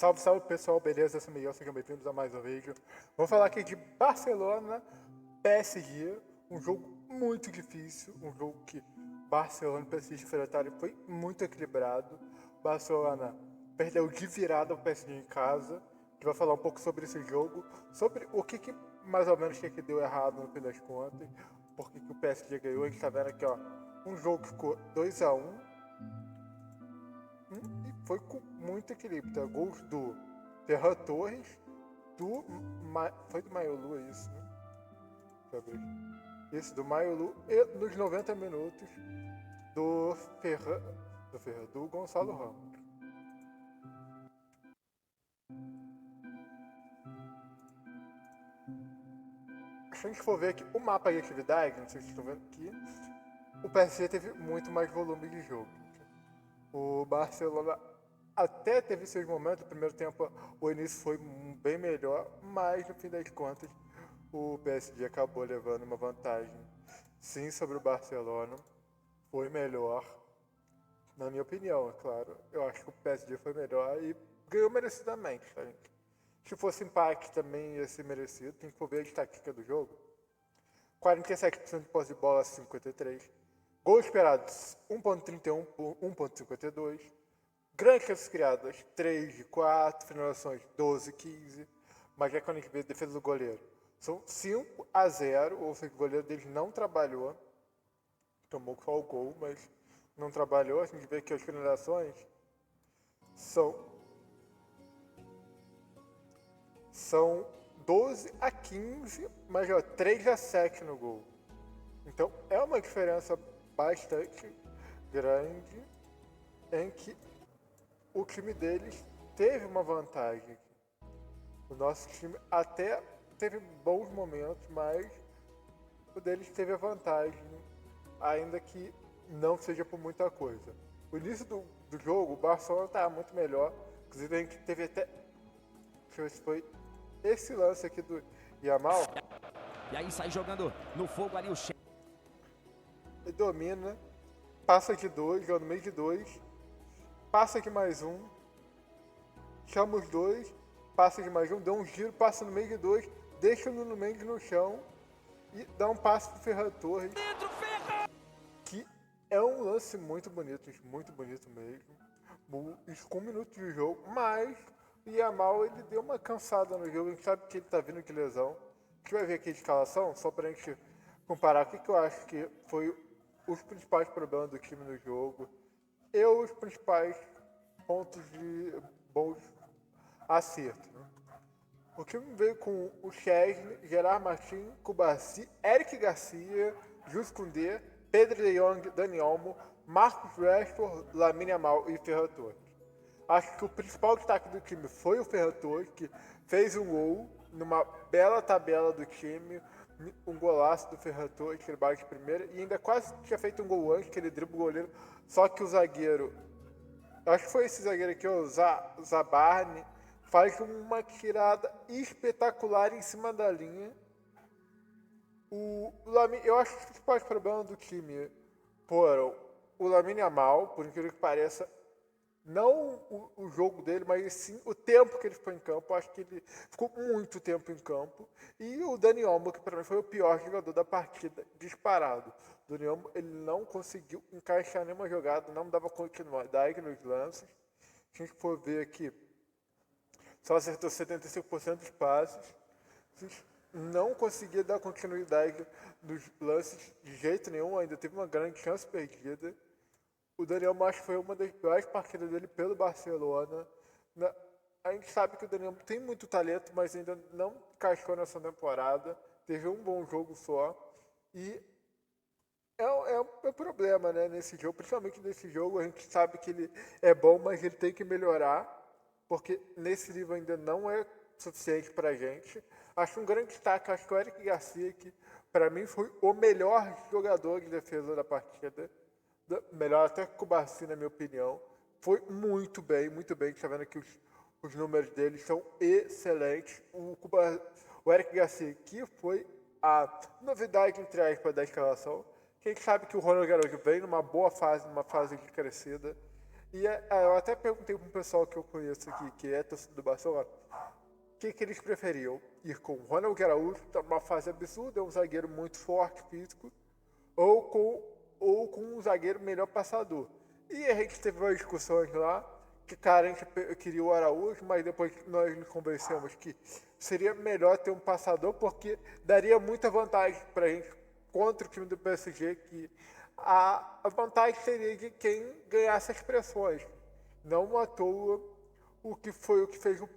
Salve, salve pessoal, beleza? Eu sou Miguel, sejam bem-vindos a mais um vídeo. Vamos falar aqui de Barcelona PSG, um jogo muito difícil, um jogo que Barcelona e PSG enfrentaram foi muito equilibrado. Barcelona perdeu de virada o PSG em casa, que vai falar um pouco sobre esse jogo, sobre o que mais ou menos que deu errado no fim das contas, porque que o PSG ganhou. A gente tá vendo aqui, ó, um jogo que ficou 2-1. E foi com muito equilíbrio, tá? Gols do Ferran Torres, foi do Maiolu, é isso, né? Deixa eu abrir. Isso, do Maiolu, e nos 90 minutos do Gonçalo Ramos. Se a gente for ver aqui o mapa de atividade, não sei se vocês estão vendo aqui, o PSG teve muito mais volume de jogo. O Barcelona até teve seus momentos, no primeiro tempo o início foi bem melhor, mas no fim das contas o PSG acabou levando uma vantagem sim sobre o Barcelona, foi melhor, na minha opinião, é claro. Eu acho que o PSG foi melhor e ganhou merecidamente, tá, gente? Se fosse empate também ia ser merecido, tem que ver a estatística do jogo. 47% de posse de bola, 53%. Gols esperados, 1.31 por 1.52. Grandes chances criadas, 3 de 4. Finalizações, 12, 15. Mas já quando a gente vê a defesa do goleiro, são 5-0, ou seja, o goleiro deles não trabalhou. Tomou só o gol, mas não trabalhou. A gente vê que as finalizações são 12-15, mas ó, 3-7 no gol. Então é uma diferença bastante grande em que o time deles teve uma vantagem. O nosso time até teve bons momentos, mas o deles teve a vantagem, ainda que não seja por muita coisa. O início do jogo, o Barcelona estava muito melhor. Inclusive a gente teve até... Deixa eu ver se foi esse lance aqui do Yamal. E aí sai jogando no fogo ali o Che. Ele domina, passa de 2, joga no meio de 2, passa aqui mais um, chama os dois, passa de mais um, dá um giro, passa no meio de 2, deixa no meio no chão e dá um passe pro Ferran Torres. Que é um lance muito bonito mesmo. Isso com 1 minuto de jogo, mas o Yamal ele deu uma cansada no jogo, a gente sabe que ele tá vindo de lesão. A gente vai ver aqui a escalação, só pra gente comparar o que eu acho que foi os principais problemas do time no jogo e os principais pontos de bons acertos. Né? O time veio com o Chesney, Gerard Martin, Cubarsí, Eric Garcia, Jules Koundé, Pedro de Jong, Dani Olmo, Marcos Rashford, Lamine Yamal e Ferran Torres. Acho que o principal destaque do time foi o Ferran Torres, que fez um gol numa bela tabela do time, um golaço do Ferran Torres, que ele bate de primeira, e ainda quase tinha feito um gol antes, que ele dribla o goleiro, só que o zagueiro, acho que foi esse zagueiro aqui, o Zabarne, faz uma tirada espetacular em cima da linha. Eu acho que os principais problemas do time foram o Lamine Yamal, por incrível que pareça, não o jogo dele, mas sim o tempo que ele ficou em campo. Eu acho que ele ficou muito tempo em campo. E o Dani Olmo, que para mim foi o pior jogador da partida, disparado. O Dani Olmo, ele não conseguiu encaixar nenhuma jogada, não dava continuidade nos lances. Se a gente for ver aqui, só acertou 75% dos passes. Não conseguia dar continuidade nos lances de jeito nenhum, ainda teve uma grande chance perdida. O Daniel acho que foi uma das piores partidas dele pelo Barcelona. A gente sabe que o Daniel tem muito talento, mas ainda não encaixou nessa temporada. Teve um bom jogo só. E é um problema, né, nesse jogo. Principalmente nesse jogo, a gente sabe que ele é bom, mas ele tem que melhorar. Porque nesse nível ainda não é suficiente pra gente. Acho um grande destaque, acho que o Eric Garcia, que pra mim foi o melhor jogador de defesa da partida. Melhor até que o Cubarsí, na minha opinião. Foi muito bem, muito bem. Está vendo que os números dele são excelentes. O Eric Garcia, que foi a novidade, entre aspas, da escalação. Quem sabe que o Ronald Garojo vem numa boa fase, numa fase de crescida. E eu até perguntei para um pessoal que eu conheço aqui, que é torcedor do Barcelona, o que eles preferiam? Ir com o Ronald Araújo, que tá numa fase absurda, é um zagueiro muito forte, físico, ou com um zagueiro melhor passador. E a gente teve umas discussões lá, que cara, a gente queria o Araújo, mas depois nós nos convencemos que seria melhor ter um passador, porque daria muita vantagem pra gente contra o time do PSG, que a vantagem seria de quem ganhasse as pressões. Não à toa o que fez o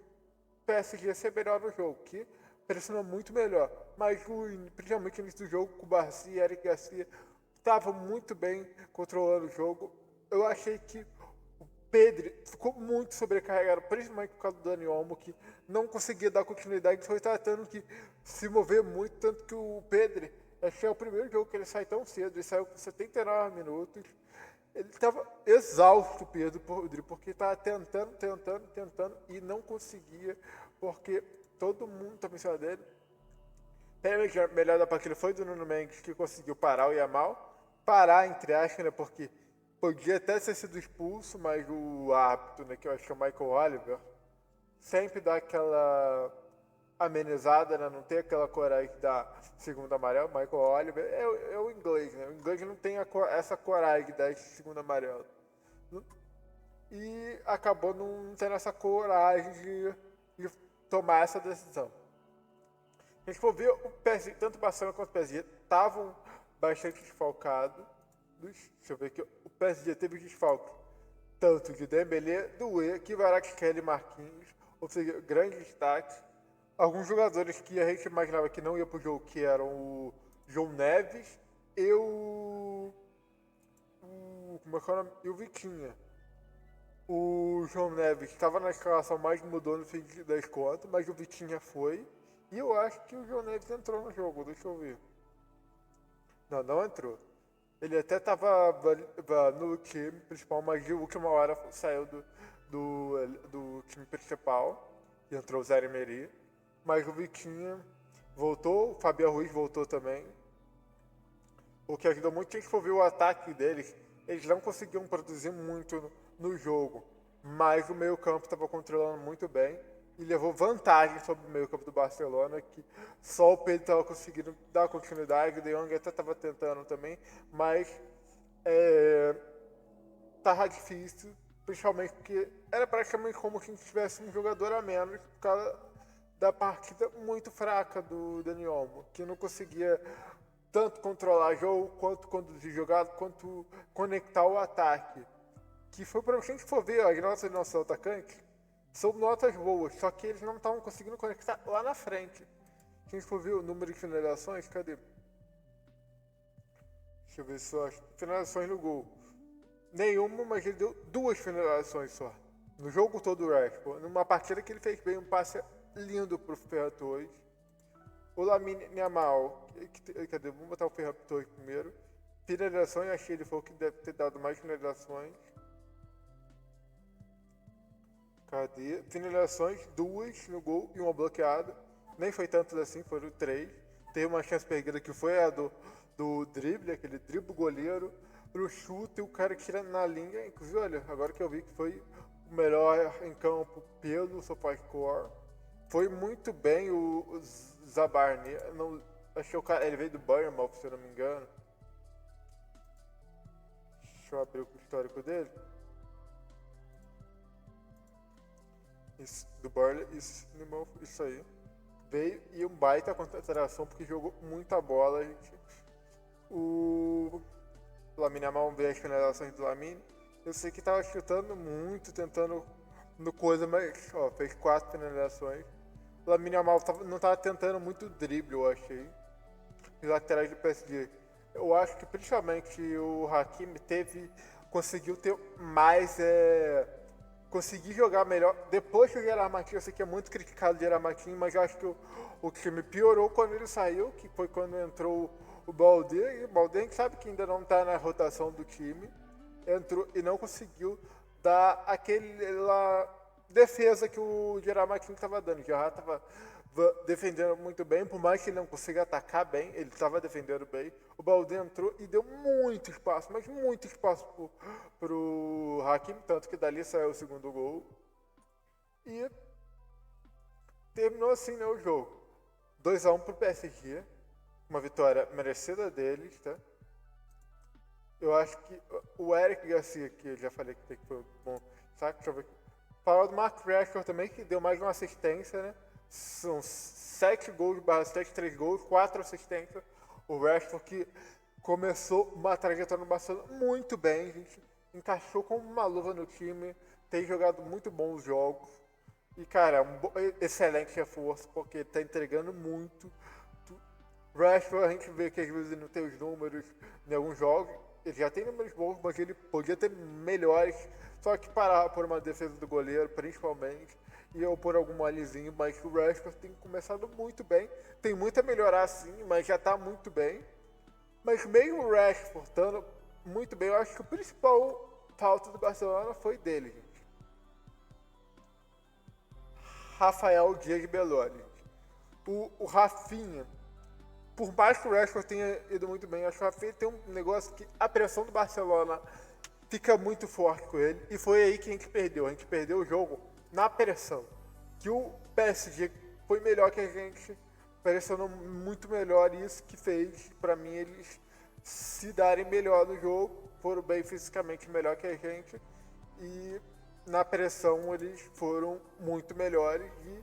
PSG ser melhor no jogo, que pressionou muito melhor. Mas principalmente no início do jogo, com o Barcia e Eric Garcia estavam muito bem controlando o jogo. Eu achei que o Pedro ficou muito sobrecarregado, principalmente por causa do Dani Olmo, que não conseguia dar continuidade, foi tratando de se mover muito, tanto que o Pedro, acho que é o primeiro jogo que ele sai tão cedo, ele saiu com 79 minutos. Ele estava exausto, Pedro, porque estava tentando e não conseguia, porque todo mundo estava em cima dele. A melhor da partida foi do Nuno Mendes, que conseguiu parar o Yamal. Parar, entre aspas, né, porque podia até ter sido expulso, mas o árbitro, né, que eu acho que é o Michael Oliver, sempre dá aquela amenizada, né, não tem aquela coragem da segunda amarela. Michael Oliver é o inglês, né? O inglês não tem essa coragem da segunda amarela. E acabou não tendo essa coragem de tomar essa decisão. A gente for ver, o PSG, tanto o Barcelona quanto o PSG estavam bastante desfalcados. Deixa eu ver aqui. O PSG teve desfalque tanto de Dembélé, Doué, Kvaratskhelia e Marquinhos, ou seja, grandes destaques. Alguns jogadores que a gente imaginava que não ia pro jogo, que eram o João Neves e e o Vitinha. O João Neves estava na escalação, mas mudou no fim das contas, mas o Vitinha foi. E eu acho que o João Neves entrou no jogo, deixa eu ver. Não entrou. Ele até estava no time principal, mas de última hora saiu do time principal e entrou o Zé Emery. Mas o Vitinha voltou, o Fabián Ruiz voltou também. O que ajudou muito, se a gente for ver o ataque deles, eles não conseguiam produzir muito no jogo. Mas o meio-campo estava controlando muito bem e levou vantagem sobre o meio-campo do Barcelona, que só o Pedro estava conseguindo dar continuidade, o De Jong até estava tentando também, mas estava difícil, principalmente porque era praticamente como se tivesse um jogador a menos por causa da partida muito fraca do Dani Olmo, que não conseguia tanto controlar o jogo, quanto conduzir jogada, quanto conectar o ataque. Que foi para a gente for ver, as notas do nosso atacante são notas boas, só que eles não estavam conseguindo conectar lá na frente. Se a gente for ver o número de finalizações, cadê? Deixa eu ver só as finalizações no gol. Nenhuma, mas ele deu 2 finalizações só. No jogo todo o Rashford. Numa partida que ele fez bem, um passe lindo pro Ferran Torres. O Lamine Yamal, cadê? Vamos botar o Ferran Torres primeiro. Finalizações, achei que ele foi o que deve ter dado mais finalizações. Cadê? Finalizações, 2 no gol e uma bloqueada. Nem foi tanto assim, foram 3. Teve uma chance perdida que foi a do drible, aquele drible goleiro, pro chute e o cara que tira na linha. Inclusive, olha, agora que eu vi que foi o melhor em campo pelo SofaScore. Foi muito bem o Zabarni. Não, acho que o cara, ele veio do Bournemouth, se eu não me engano. Deixa eu abrir o histórico dele. Do Burnley, isso aí. Veio e um baita contratação porque jogou muita bola, gente. O Lamine Yamal, veio as finalizações do Lamine. Eu sei que tava chutando muito, tentando no coisa, mas ó, fez 4 finalizações. O Lamine Yamal não tava tentando muito drible, eu achei. Os laterais do PSG. Eu acho que principalmente o Hakimi conseguiu ter mais. Conseguir jogar melhor. Depois que o Gerard Martins, eu sei que é muito criticado o Gerard Martins, mas eu acho que o time piorou quando ele saiu, que foi quando entrou o Balde. E o Balde a gente sabe que ainda não está na rotação do time. Entrou e não conseguiu dar defesa que o Gerard Marquinhos estava dando. O Gerard estava defendendo muito bem, por mais que ele não consiga atacar bem, ele estava defendendo bem. O Baldé entrou e deu muito espaço, mas muito espaço pro Hakimi, tanto que dali saiu o segundo gol. E terminou assim, né, o jogo. 2-1 pro PSG, uma vitória merecida deles, tá? Eu acho que o Eric Garcia, que eu já falei que foi bom, sabe? Deixa eu ver aqui. Falar do Mark Rashford também, que deu mais uma assistência, né? São 7 gols, 3 gols, 4 assistências. O Rashford que começou uma trajetória no Barcelona muito bem, gente. Encaixou como uma luva no time, tem jogado muito bons jogos. E, cara, excelente reforço, porque ele tá entregando muito. Rashford, a gente vê que às vezes ele não tem os números em alguns jogos. Ele já tem números bons, mas ele podia ter melhores. Só que parar por uma defesa do goleiro, principalmente, e ou por algum molezinho. Mas o Rashford tem começado muito bem. Tem muito a melhorar sim, mas já tá muito bem. Mas mesmo o Rashford estando muito bem, eu acho que o principal falta do Barcelona foi dele, gente. Rafael Dias Belloni. O Rafinha, por mais que o Rashford tenha ido muito bem, acho que o Rafinha tem um negócio que a pressão do Barcelona fica muito forte com ele. E foi aí que a gente perdeu. A gente perdeu o jogo na pressão. Que o PSG foi melhor que a gente, pressionou muito melhor, e isso que fez, pra mim, eles se darem melhor no jogo. Foram bem fisicamente melhor que a gente. E na pressão eles foram muito melhores e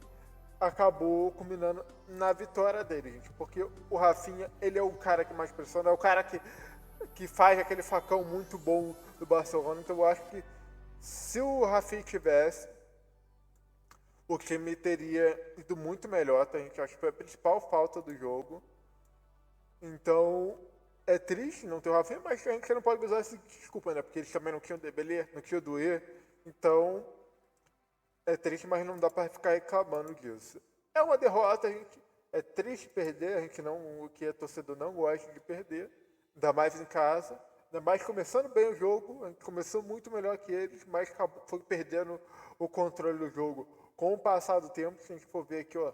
acabou culminando na vitória dele, gente. Porque o Rafinha, ele é o cara que mais pressiona, é o cara que faz aquele facão muito bom do Barcelona. Então eu acho que se o Rafinha tivesse, o time teria ido muito melhor, tá, gente? Acho que foi a principal falta do jogo. Então, é triste não ter o Rafinha, mas a gente não pode usar essa desculpa, né? Porque eles também não tinham o Dembélé, não tinham o Doué. Então, é triste, mas não dá pra ficar reclamando disso. É uma derrota, a gente. É triste perder, a gente não, o que é torcedor não gosta de perder, ainda mais em casa, ainda mais começando bem o jogo, a gente começou muito melhor que eles, mas foi perdendo o controle do jogo. Com o passar do tempo, se a gente for ver aqui, ó,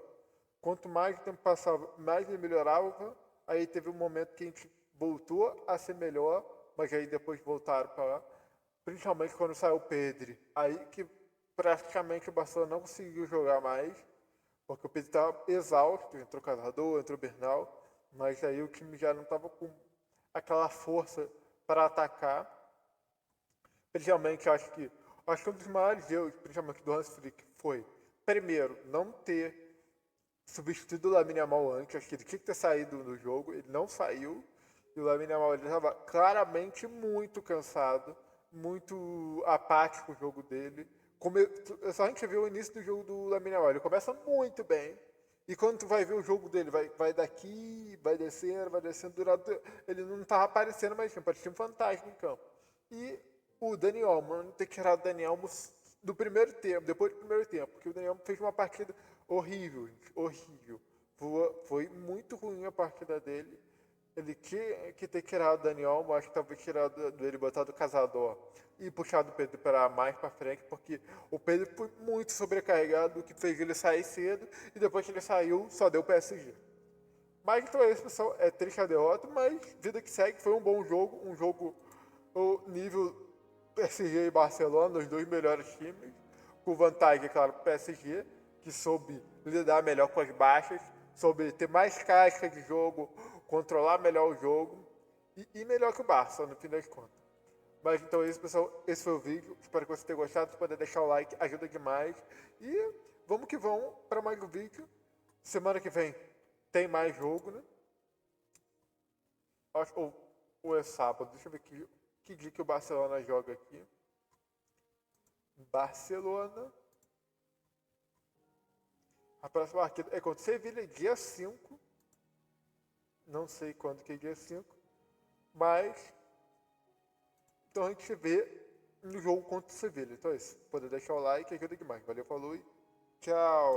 quanto mais o tempo passava, mais ele melhorava. Aí teve um momento que a gente voltou a ser melhor, mas aí depois voltaram para lá. Principalmente quando saiu o Pedri. Aí que praticamente o Barcelona não conseguiu jogar mais, porque o Pedri estava exausto, entrou Casador, entrou Bernal, mas aí o time já não estava com aquela força para atacar. Principalmente, acho que um dos maiores erros, principalmente do Hans Flick, foi, primeiro, não ter substituído o Lamine Yamal antes. Acho que ele tinha que ter saído do jogo, ele não saiu. E o Lamine Yamal estava claramente muito cansado, muito apático o jogo dele. Só a gente viu o início do jogo do Lamine Yamal, ele começa muito bem. E quando tu vai ver o jogo dele, vai daqui, vai descendo, durante, ele não estava aparecendo mais, parecia um fantasma em campo. E o Dani Olmo, ter tirado o Dani Olmo do primeiro tempo, depois do primeiro tempo, porque o Dani Olmo fez uma partida horrível, gente, horrível. Foi muito ruim a partida dele. Ele tinha que ter tirado o Dani Olmo, acho que talvez tirado dele, botado o Casador e puxado o Pedro para mais para frente, porque o Pedro foi muito sobrecarregado, o que fez ele sair cedo, e depois que ele saiu, só deu PSG. Mas então é isso, pessoal. É triste a derrota, mas vida que segue. Foi um bom jogo, o nível PSG e Barcelona, os dois melhores times, com vantagem, é claro, PSG, que soube lidar melhor com as baixas, soube ter mais casca de jogo, controlar melhor o jogo e melhor que o Barça, no fim das contas. Mas então é isso, pessoal. Esse foi o vídeo. Espero que você tenha gostado. Se puder deixar o like, ajuda demais. E vamos que vamos para mais um vídeo. Semana que vem tem mais jogo, né? Ou é sábado. Deixa eu ver que dia que o Barcelona joga aqui. Barcelona. A próxima partida é contra o Sevilha, dia 5. Não sei quando que é dia 5. Mas então a gente se vê no jogo contra o Sevilha. Então é isso. Poder deixar o like, ajuda demais. Valeu, falou e tchau.